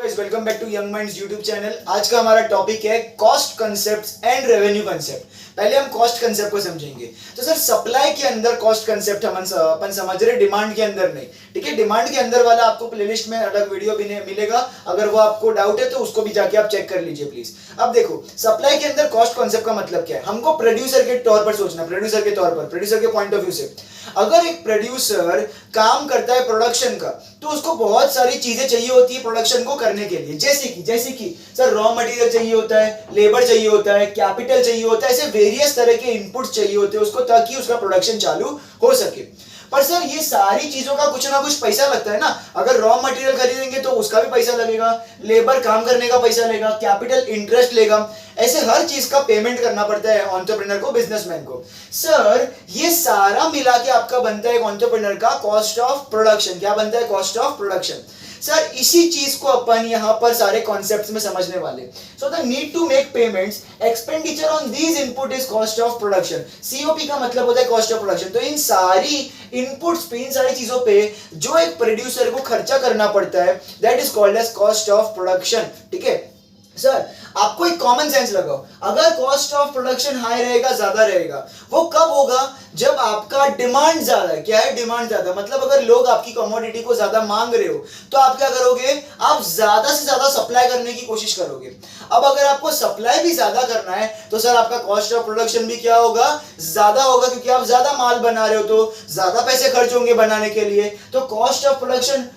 Welcome back to Young Minds YouTube channel. आज का हमारा टॉपिक है cost concepts and revenue concept. पहले हम कॉस्ट कंसेप्ट को समझेंगे। तो सर सप्लाई के अंदर कॉस्ट कंसेप्ट अपन समझ रहे, डिमांड के अंदर नहीं। ठीक है, डिमांड के अंदर वाला आपको प्लेलिस्ट में अलग वीडियो भी मिलेगा, अगर वो आपको डाउट है तो उसको भी जाके आप चेक कर लीजिए प्लीज। अब देखो सप्लाई के अंदर कॉस्ट कंसेप्ट का मतलब क्या है, हमको प्रोड्यूसर के तौर पर सोचना, प्रोड्यूसर के तौर पर, प्रोड्यूसर के पॉइंट ऑफ व्यू से। अगर एक प्रोड्यूसर काम करता है प्रोडक्शन का, तो उसको बहुत सारी चीजें चाहिए होती है प्रोडक्शन को करने के लिए, जैसे कि सर रॉ मटेरियल चाहिए होता है, लेबर चाहिए होता है, कैपिटल चाहिए होता है, ऐसे वेरियस तरह के इनपुट चाहिए होते हैं उसको, ताकि उसका प्रोडक्शन चालू हो सके। पर सर ये सारी चीजों का कुछ ना कुछ पैसा लगता है ना। अगर रॉ मटेरियल खरीदेंगे तो उसका भी पैसा लगेगा, लेबर काम करने का पैसा लेगा, कैपिटल इंटरेस्ट लेगा, ऐसे हर चीज का पेमेंट करना पड़ता है एंटरप्रेन्योर को, बिजनेसमैन को। सर ये सारा मिला के आपका बनता है एक एंटरप्रेन्योर का कॉस्ट ऑफ प्रोडक्शन। क्या बनता है? Cost of production. सर इसी चीज को अपन यहां पर सारे कॉन्सेप्ट्स में समझने वाले। So the need to make payments, expenditure on these input is cost of production. COP का मतलब होता है कॉस्ट ऑफ प्रोडक्शन। तो इन सारी इनपुट्स पे, इन सारी चीजों पे जो एक प्रोड्यूसर को खर्चा करना पड़ता है, that is called as cost of production. ठीक है सर, आपको एक कॉमन सेंस लगाओ, अगर कॉस्ट ऑफ प्रोडक्शन हाई रहेगा, ज्यादा रहेगा, वो कब होगा? जब आपका डिमांड ज्यादा है। क्या है? डिमांड ज्यादा। मतलब अगर लोग आपकी कमोडिटी को ज्यादा मांग रहे हो, तो आप क्या करोगे? आप ज्यादा से ज्यादा सप्लाई करने की कोशिश करोगे। अब अगर आपको सप्लाई भी ज्यादा करना है, तो सर आपका कॉस्ट ऑफ प्रोडक्शन भी क्या होगा? ज्यादा होगा, क्योंकि आप ज्यादा माल बना रहे हो तो ज्यादा पैसे खर्च होंगे बनाने के लिए। तो cost of production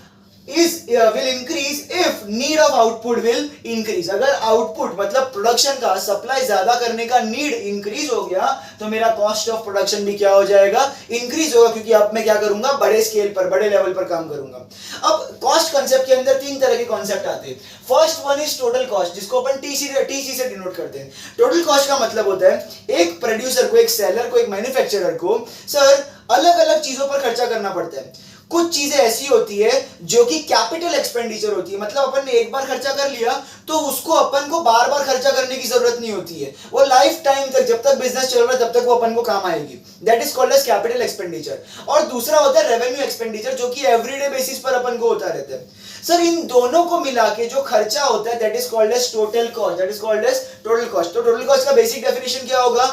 will increase if need of output will increase। अगर आउटपुट मतलब प्रोडक्शन का, सप्लाई ज्यादा करने का नीड इंक्रीज हो गया, तो मेरा कॉस्ट ऑफ प्रोडक्शन भी क्या हो जाएगा? इंक्रीज होगा, क्योंकि अब मैं क्या करूंगा? बड़े स्केल पर, बड़े लेवल पर काम करूंगा। अब कॉस्ट कंसेप्ट के अंदर तीन तरह के कॉन्सेप्ट आते हैं। First one is total cost, जिसको अपन टीसी से डिनोट करते हैं। टोटल कॉस्ट का मतलब होता है एक प्रोड्यूसर को, एक सेलर को, एक मैन्युफैक्चरर को सर अलग अलग चीजों पर खर्चा करना पड़ता है। कुछ चीजें ऐसी होती है जो कि कैपिटल एक्सपेंडिचर होती है, मतलब अपन ने एक बार खर्चा कर लिया तो उसको अपन को बार बार खर्चा करने की जरूरत नहीं होती है, वो लाइफ टाइम तक, जब तक बिजनेस चल रहा है तब तक वो अपन को काम आएगी। That is called as capital expenditure. और दूसरा होता है रेवेन्यू एक्सपेंडिचर, जो कि एवरीडे बेसिस पर अपन को होता रहता है। सर इन दोनों को मिला के जो खर्चा होता है, that is called as total cost. That is called as total cost. तो टोटल कॉस्ट का बेसिक डेफिनेशन क्या होगा?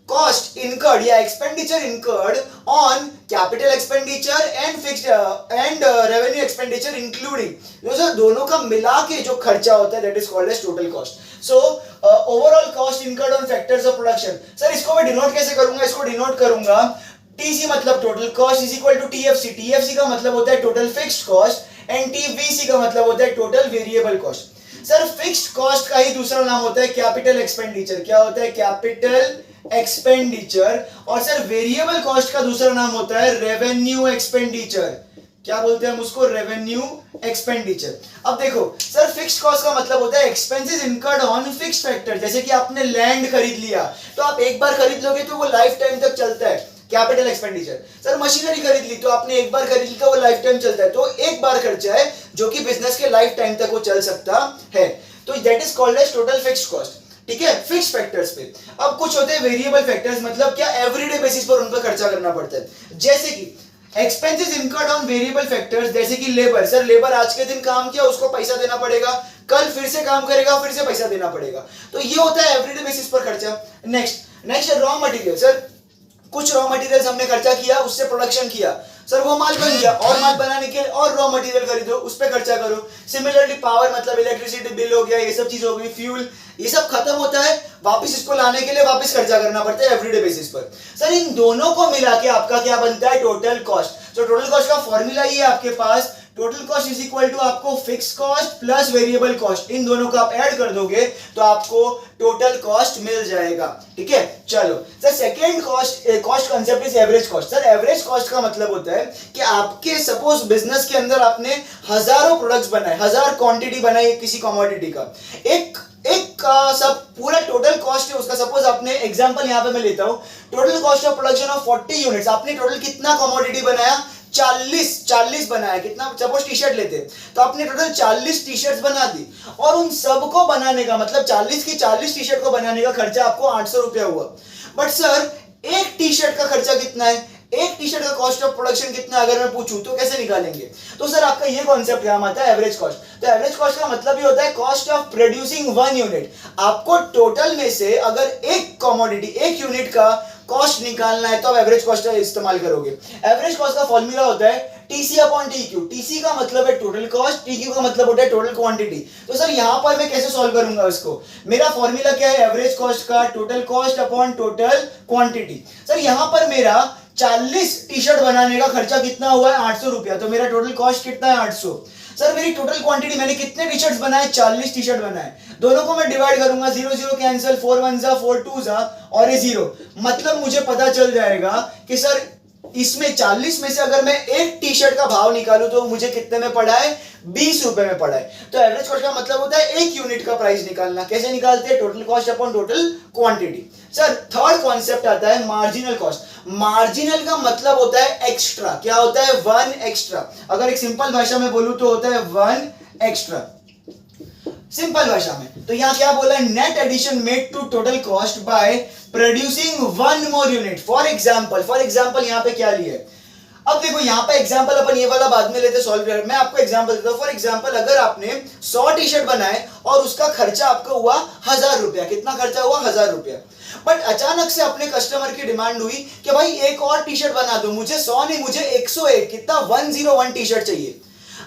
कॉस्ट इनकर्ड या expenditure incurred on capital expenditure and fixed and revenue expenditure including, जो सर दोनों का मिला के जो खर्चा होता है, that is called as total cost. So overall cost incurred on factors of production. Sir इसको मैं डिनोट कैसे करूंगा? इसको डिनोट करूंगा टीसी मतलब total cost is equal to TFC. TFC का मतलब होता है total fixed cost and TVC का मतलब होता है total variable cost. Sir fixed cost का ही दूसरा नाम होता है कैपिटल एक्सपेंडिचर। क्या होता है? Capital expenditure. और सर वेरिएबल कॉस्ट का दूसरा नाम होता है रेवेन्यू एक्सपेंडिचर। क्या बोलते हैं हम उसको? Revenue expenditure. अब देखो सर फिक्स्ड कॉस्ट का मतलब होता है expenses incurred on fixed factor. जैसे कि आपने लैंड खरीद लिया, तो आप एक बार खरीद लोगे तो वो लाइफ टाइम तक चलता है, कैपिटल एक्सपेंडिचर। सर मशीनरी खरीद ली, तो आपने एक बार खरीद ली तो वो लाइफ टाइम चलता है, तो एक बार खर्चा है जो कि बिजनेस के लाइफ टाइम तक वो चल सकता है। तो that is called as total fixed cost. ठीक है, फिक्स्ड फैक्टर्स पे। अब कुछ होते हैं वेरिएबल फैक्टर्स, मतलब क्या एवरीडे बेसिस पर उन पर खर्चा करना पड़ता है। जैसे कि expenses incurred on variable factors, जैसे कि लेबर। सर लेबर आज के दिन काम किया, उसको पैसा देना पड़ेगा, कल फिर से काम करेगा, फिर से पैसा देना पड़ेगा। तो ये होता है एवरीडे बेसिस पर खर्चा। Next raw material. सर कुछ रॉ मटेरियल्स हमने खर्चा किया, उससे प्रोडक्शन किया, सर वो माल बन गया, और माल बनाने के लिए और रॉ मटेरियल खरीदो, उस पे खर्चा करो। सिमिलरली पावर मतलब इलेक्ट्रिसिटी बिल हो गया, ये सब चीज हो गई, फ्यूल, ये सब खत्म होता है, वापस इसको लाने के लिए वापस खर्चा करना पड़ता है एवरीडे बेसिस पर। सर इन दोनों को मिला के आपका क्या बनता है? Total cost. तो टोटल कॉस्ट का फॉर्मूला ये है आपके पास, total cost is equal to आपको fix cost plus variable cost, इन दोनों को आप ऐड कर दोगे तो आपको टोटल कॉस्ट मिल जाएगा। ठीक है, चलो sir second cost concept is average cost. Sir average cost का मतलब होता है कि आपके सपोज बिजनेस के अंदर आपने हजारों प्रोडक्ट्स बनाए, 1000 क्वांटिटी बनाई किसी कमोडिटी का, एक का सब पूरा टोटल कॉस्ट है उसका। सपोज आपने एग्जांपल यहां पे मैं लेता हूं, total cost of production of 40 units. आपने टोटल कितना कमोडिटी बनाया? 40 बनाया। कितना? सपोज टी शर्ट लेते तो आपने टोटल 40 टी शर्ट बना दी, और उन सबको बनाने का मतलब 40 की 40 टी शर्ट को बनाने का खर्चा आपको 800 रुपया हुआ। बट सर एक टी शर्ट का खर्चा कितना है? एक टी शर्ट का कॉस्ट ऑफ प्रोडक्शन कितना अगर मैं पूछूं तो कैसे निकालेंगे? तो सर आपका ये कॉन्सेप्ट काम आता है एवरेज कॉस्ट। तो एवरेज कॉस्ट का मतलब ही होता है cost of producing one unit. आपको टोटल में से अगर एक कमोडिटी, एक यूनिट का कॉस्ट निकालना है तो आप एवरेज कॉस्ट का इस्तेमाल करोगे। एवरेज कॉस्ट का फॉर्मूला होता है टीसी अपॉन टीक्यू। टीसी का मतलब है टोटल कॉस्ट, टीक्यू का मतलब होता है टोटल क्वांटिटी। तो सर यहां पर मैं कैसे सॉल्व करूंगा इसको? मेरा फॉर्मूला क्या है? एवरेज कॉस्ट का total cost upon total quantity. Sir यहां पर मेरा 40 टी शर्ट बनाने का खर्चा कितना हुआ है? 800 रुपया। तो मेरा टोटल कॉस्ट कितना है? 800। सर मेरी टोटल क्वांटिटी, मैंने कितने टी शर्ट बनाए? 40 टी शर्ट बनाए। दोनों को मैं डिवाइड करूंगा, 0 0 कैंसिल, 4 1 जा 4 2 जा और ये 0। मतलब मुझे पता चल जाएगा कि सर इसमें 40 में से अगर मैं एक टी शर्ट का भाव निकालूं तो मुझे कितने में पड़ा है? 20 रुपए में पड़ा है। तो एवरेज कॉस्ट का मतलब होता है एक यूनिट का प्राइस निकालना। कैसे निकालते हैं? Total cost upon total quantity. Sir third concept आता है मार्जिनल कॉस्ट। मार्जिनल का मतलब होता है एक्स्ट्रा। क्या होता है? One extra. अगर एक सिंपल भाषा में बोलूं तो होता है वन एक्स्ट्रा, सिंपल भाषा में। तो यहां क्या बोला है? Net addition made to total cost by producing one more unit. For example यहां पे क्या लिया है? अब देखो यहां पे एग्जांपल अपन ये वाला बाद में लेते सॉल्व कर। मैं आपको एग्जांपल देता हूं। फॉर एग्जांपल अगर आपने 100 टी शर्ट बनाए और उसका खर्चा आपका हुआ 1000 रुपया। कितना खर्चा हुआ? 1000 रुपया। बट अचानक से अपने कस्टमर की डिमांड हुई कि भाई एक और टी शर्ट बना दो, मुझे 100 नहीं, मुझे 101, कितना 101 टी शर्ट चाहिए।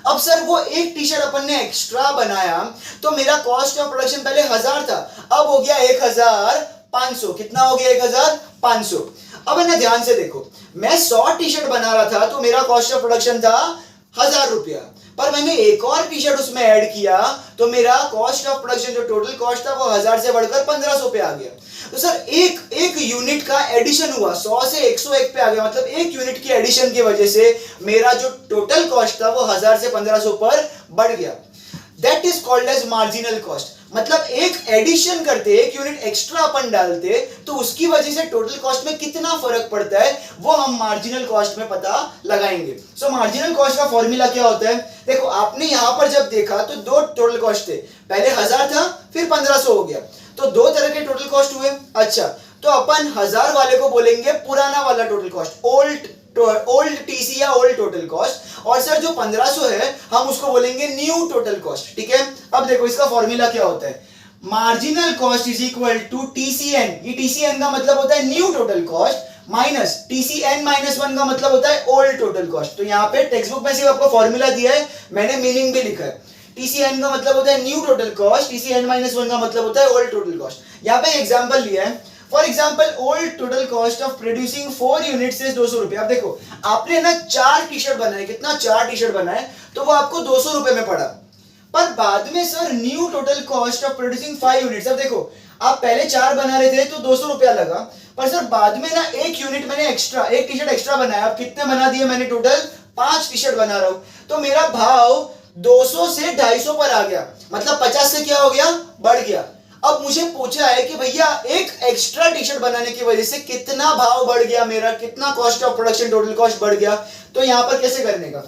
अब सर वो एक टी शर्ट अपन ने एक्स्ट्रा बनाया तो मेरा कॉस्ट ऑफ प्रोडक्शन पहले 1000 था, अब हो गया 1500। कितना हो गया? 1500। अब ना ध्यान से देखो, मैं 100 टी शर्ट बना रहा था तो मेरा कॉस्ट ऑफ प्रोडक्शन था 1000 रुपया, पर मैंने एक और टी शर्ट उसमें ऐड किया तो मेरा कॉस्ट ऑफ प्रोडक्शन जो टोटल कॉस्ट था वो 1000 से बढ़कर 1500 पे आ गया। तो सर एक यूनिट का एडिशन हुआ, 100 से 101 पे आ गया। मतलब एक यूनिट की एडिशन की वजह से मेरा जो टोटल कॉस्ट था वो 1000 से 1500 पर बढ़ गया। That is called as marginal cost. मतलब एक एडिशन करते, एक यूनिट एक्स्ट्रा अपन डालते तो उसकी वजह से टोटल कॉस्ट में कितना फर्क पड़ता है वो हम मार्जिनल कॉस्ट में पता लगाएंगे। सो मार्जिनल कॉस्ट का फॉर्मूला क्या होता है? देखो आपने यहां पर जब देखा तो दो टोटल कॉस्ट थे, पहले 1000 था फिर 1500 हो गया, तो दो तरह के टोटल कॉस्ट हुए। अच्छा, तो अपन 1000 वाले को बोलेंगे पुराना वाला टोटल कॉस्ट, ओल्ड टीसी या ओल्ड टोटल कॉस्ट, और सर जो 1500 है हम उसको बोलेंगे न्यू टोटल कॉस्ट। ठीक है, अब देखो इसका फॉर्मूला क्या होता है? Marginal cost is equal to TCN. ये टीसीएन का मतलब होता है new total cost minus TCN minus 1 का मतलब होता है ओल्ड टोटल कॉस्ट। तो यहाँ पे टेक्स्ट बुक में सिर्फ आपको फॉर्मूला दिया है, मैंने मीनिंग भी लिखा है। टीसीएन का मतलब होता है new total cost, TCN minus 1 का मतलब होता है ओल्ड टोटल कॉस्ट। यहाँ पे एग्जांपल लिया है, for example old total cost of producing 4 units is 200 रुपए। अब देखो आपने ना 4 टी शर्ट बनाए, कितना 4 टी शर्ट बनाए तो वो आपको 200 रुपए में पड़ा, पर बाद में sir new total cost of producing 5 units. अब देखो आप पहले 4 बना रहे थे तो 200 रुपया लगा, पर सर बाद में ना एक यूनिट मैंने एक्स्ट्रा, एक टी शर्ट एक्स्ट्रा बनाया। अब कितने बना दिए मैंने? टोटल 5 टी शर्ट बना रहा हूं, तो मेरा भाव 200 से 250 पर आ गया, मतलब 50 से क्या हो गया? बढ़ गया। अब मुझे पूछा है कि भैया एक एक्स्ट्रा टी शर्ट बनाने की वजह से कितना भाव बढ़ गया मेरा, कितना cost of production total cost बढ़ गया। तो यहां पर कैसे करने का?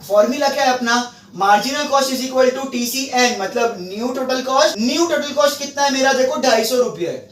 फॉर्मूला क्या है अपना? Marginal cost is equal to TCN, मतलब new total cost. New total cost कितना है मेरा? देखो 250 रुपया है,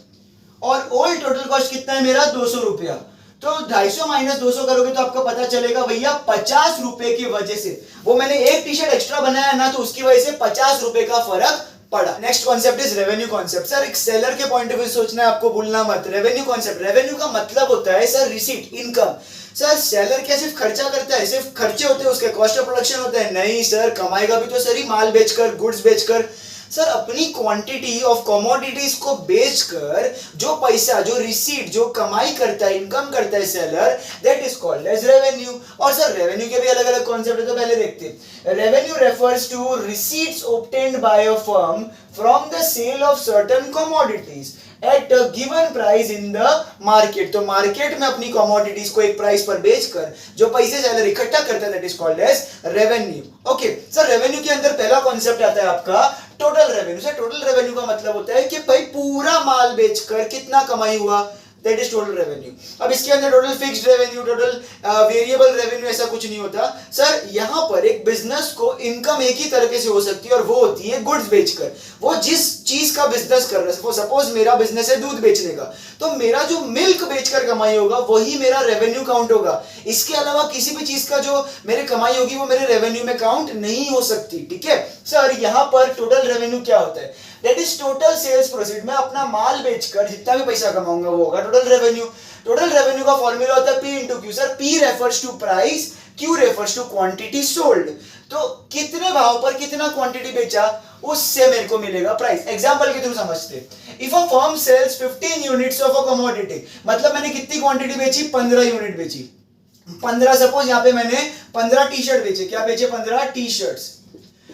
और ओल्ड टोटल कॉस्ट कितना है मेरा? 200 रुपया। तो 250 माइनस 200 करोगे तो आपको पता चलेगा भैया 50 रुपए की वजह से, वो मैंने एक टी शर्ट एक्स्ट्रा बनाया ना तो उसकी वजह से 50 रुपए का फर्क पड़ा। Next concept is revenue concept. Sir एक सेलर के पॉइंट ऑफ व्यू सोचना है आपको, भूलना मत। रेवेन्यू कॉन्सेप्ट, रेवेन्यू का मतलब होता है sir receipt, income. Sir seller क्या सिर्फ खर्चा करता है, सिर्फ खर्चे होते हैं उसके, कॉस्ट ऑफ प्रोडक्शन होता है? नहीं सर, कमाएगा भी तो सर ही माल बेचकर, गुड्स बेचकर। सर अपनी क्वांटिटी ऑफ कमोडिटीज को बेचकर जो पैसा, जो रिसीट, जो कमाई करता है, इनकम करता है seller, that is called as revenue. और सर रेवेन्यू के भी अलग अलग कॉन्सेप्ट है, तो पहले देखते हैं। Revenue refers to receipts obtained by a firm from the sale of certain commodities at a given price in the market. तो मार्केट में अपनी कमोडिटीज को एक प्राइस पर बेचकर जो पैसे सेलर इकट्ठा करता है, that is called as revenue. Okay sir, revenue के अंदर पहला कॉन्सेप्ट आता है आपका total revenue. Sir total revenue का मतलब होता है कि भाई पूरा माल बेचकर कितना कमाई हुआ, दैट इज टोटल रेवेन्यू। अब इसके अंदर total fixed revenue, total variable revenue ऐसा कुछ नहीं होता सर। यहाँ पर एक बिजनेस को इनकम एक ही तरीके से हो सकती है और वो होती है गुड्स बेचकर। वो जिस चीज का बिजनेस कर रहा है, सपोज मेरा बिजनेस है दूध बेचने का, तो मेरा जो मिल्क बेचकर कमाई होगा वही मेरा रेवेन्यू काउंट होगा। इसके अलावा किसी भी चीज का जो मेरे कमाई होगी वो मेरे रेवेन्यू में काउंट नहीं हो सकती। ठीक है सर, यहाँ पर टोटल रेवेन्यू क्या होता है? That is total sales proceed. मैं अपना माल बेचकर जितना भी पैसा कमाऊंगा वो होगा टोटल रेवेन्यू। टोटल रेवेन्यू का फॉर्मूला होता है P into Q. Sir P refers to price, Q refers to quantity sold. तो कितने भाव पर कितना क्वांटिटी बेचा उससे मेरे को मिलेगा प्राइस। एग्जांपल के थ्रू समझते, if a firm sells 15 units of a commodity, मतलब मैंने कितनी क्वांटिटी बेची? 15 यूनिट बेची। 15 सपोज यहाँ पे मैंने 15 टी शर्ट बेचे। क्या बेचे? 15 टी शर्ट्स।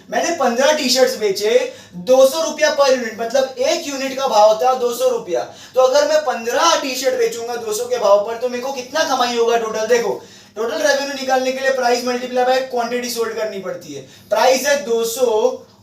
मैंने 15 टी शर्ट्स बेचे 200 रुपया पर यूनिट, मतलब एक यूनिट का भाव था 200 रुपया। तो अगर मैं 15 टी शर्ट बेचूंगा 200 के भाव पर तो मेरे को कितना कमाई होगा टोटल? देखो टोटल रेवेन्यू निकालने के लिए price multiply by quantity sold करनी पड़ती है। प्राइस है 200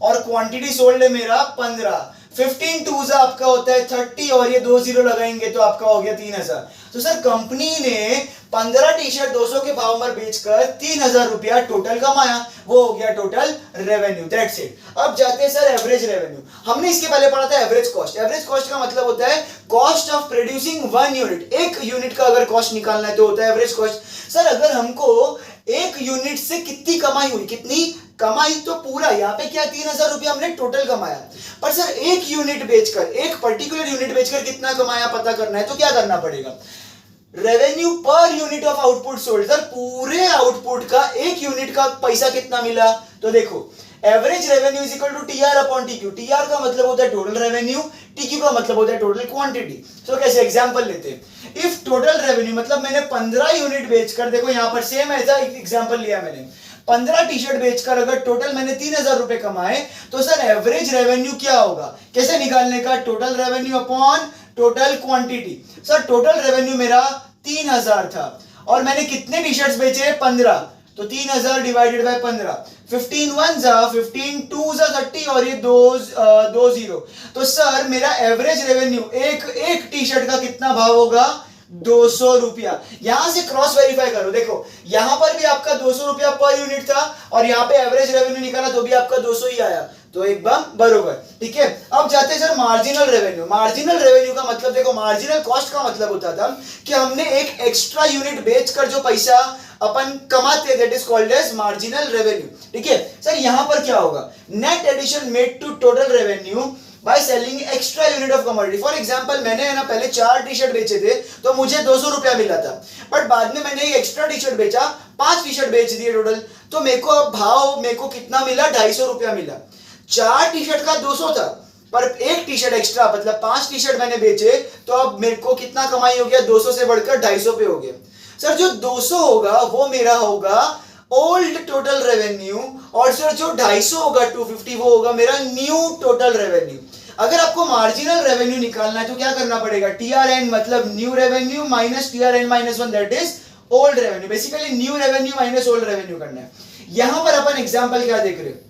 और क्वांटिटी सोल्ड है मेरा 15। 15 टूज आपका होता है 30 और ये 2 जीरो लगाएंगे तो आपका हो गया 3000। तो सर कंपनी ने 15 टी शर्ट 200 के भाव पर बेचकर 3000 रुपया टोटल कमाया, वो हो गया टोटल रेवेन्यू। That's it. अब जाते हैं सर एवरेज रेवेन्यू। हमने इसके पहले पढ़ा था एवरेज कॉस्ट। एवरेज कॉस्ट का मतलब होता है कॉस्ट ऑफ प्रोड्यूसिंग 1 यूनिट। एक यूनिट का अगर कॉस्ट निकालना है तो होता है एवरेज कॉस्ट। सर अगर हमको एक यूनिट से कितनी कमाई हुई, कितनी कमाई, तो पूरा यहाँ पे क्या 3000 रुपया हमने टोटल कमाया। पर सर एक यूनिट बेचकर, एक पर्टिकुलर यूनिट बेचकर कितना कमाया पता करना है तो क्या करना पड़ेगा? Revenue per unit of output sold. Sir पूरे आउटपुट का एक यूनिट का पैसा कितना मिला? तो देखो average revenue is equal to TR upon TQ. TR का मतलब होता है टोटल रेवेन्यू, टीक्यू का मतलब होता है टोटल क्वांटिटी। तो कैसे एग्जांपल लेते हैं, इफ टोटल रेवेन्यू मतलब मैंने 15 यूनिट बेचकर, देखो यहां पर सेम ऐसा एग्जांपल लिया मैंने, 15 टी शर्ट बेचकर अगर टोटल मैंने 3000 रुपए कमाए तो सर एवरेज रेवेन्यू क्या होगा? कैसे निकालने का? Total revenue upon total quantity. Sir total revenue मेरा 3000 था और मैंने कितने टी शर्ट्स बेचे? 15। तो 3000 डिवाइडेड बाय 15, 15 1 जा 15 2 जा 30 और ये 2 जीरो। तो सर मेरा एवरेज रेवेन्यू एक टी शर्ट का कितना भाव होगा? 200 रुपया। यहां से क्रॉस वेरीफाई करो, देखो यहां पर भी आपका 200 रुपया पर यूनिट था और यहां पे एवरेज रेवेन्यू निकाला तो भी आपका 200 ही आया, तो एकदम बरोबर। ठीक है, अब जाते हैं sir marginal revenue. Marginal revenue का मतलब देखो, मार्जिनल कॉस्ट का मतलब होता था कि हमने एक एक्स्ट्रा यूनिट बेचकर जो पैसा अपन कमाते हैं that is called as marginal revenue. ठीक है सर, यहां पर क्या होगा? Net addition made to total revenue by selling extra unit of commodity. For example मैंने है ना पहले 4 टी शर्ट बेचे थे तो मुझे 200 रुपया मिला था, बट बाद में मैंने एक एक्स्ट्रा टी शर्ट बेचा, 5 टी शर्ट बेच दिए टोटल, तो मेरे को अब भाव मेरे को कितना मिला? 250 रुपया मिला। 4 टी शर्ट का 200 था पर एक टी शर्ट एक्स्ट्रा मतलब 5 टी शर्ट मैंने बेचे तो अब मेरे को कितना कमाई हो गया? 200 से बढ़कर 250 पे हो गया। सर जो 200 होगा वो मेरा होगा ओल्ड टोटल रेवेन्यू और सर जो 250 होगा 250 वो होगा मेरा न्यू टोटल रेवेन्यू। अगर आपको मार्जिनल रेवेन्यू निकालना है तो क्या करना पड़ेगा? टीआरएन मतलब new revenue minus TRN minus 1 that is old revenue. Basically new revenue minus old revenue करना है। यहां पर अपन एग्जांपल क्या देख रहे हैं?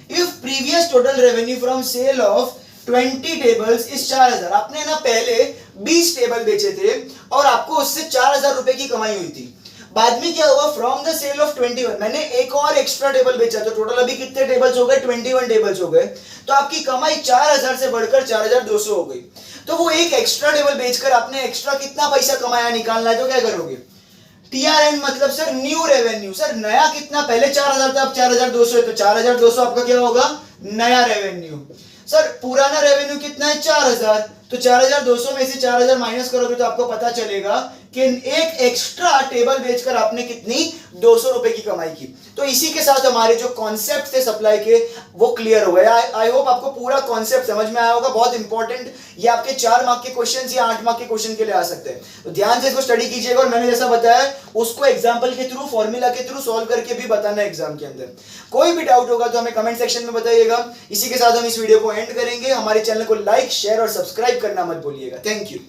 If previous total revenue from sale of 20 tables is 4000। आपने ना पहले 20 टेबल बेचे थे और आपको उससे 4000 रुपए की कमाई हुई थी। बाद में क्या हुआ? फ्रॉम द सेल ऑफ 21 मैंने एक और एक्स्ट्रा टेबल बेचा तो टोटल अभी कितने टेबल्स हो गए? 21 टेबल्स हो गए। तो आपकी कमाई 4000 से बढ़कर 4200 हो गई। तो वो एक एक्स्ट्रा टेबल बेचकर आपने एक्स्ट्रा कितना पैसा कमाया निकालना है तो क्या करोगे? टीआरएन मतलब सर न्यू रेवेन्यू। सर नया कितना? पहले 4000 था अब 4200 है तो 4200 आपका क्या होगा? नया रेवेन्यू। सर पुराना रेवेन्यू कितना है? 4000। तो 4200 में से 4000 माइनस करोगे तो आपको पता चलेगा कि एक एक्स्ट्रा टेबल बेचकर आपने कितनी? 200 रुपए की कमाई की। तो इसी के साथ हमारे जो कॉन्सेप्ट थे सप्लाई के वो क्लियर हो गए। आई होप आपको पूरा कॉन्सेप्ट समझ में आया होगा। बहुत इंपॉर्टेंट, ये आपके 4 मार्क के क्वेश्चन या 8 मार्क के क्वेश्चन के लिए आ सकते हैं, तो ध्यान से इसको स्टडी कीजिएगा और मैंने जैसा बताया उसको एग्जाम्पल के थ्रू, फॉर्मूला के थ्रू सॉल्व करके भी बताना है एग्जाम के अंदर। कोई भी डाउट होगा तो हमें कमेंट सेक्शन में बताइएगा। इसी के साथ हम इस वीडियो को एंड करेंगे। हमारे चैनल को लाइक, शेयर और सब्सक्राइब करना मत भूलिएगा। Thank you.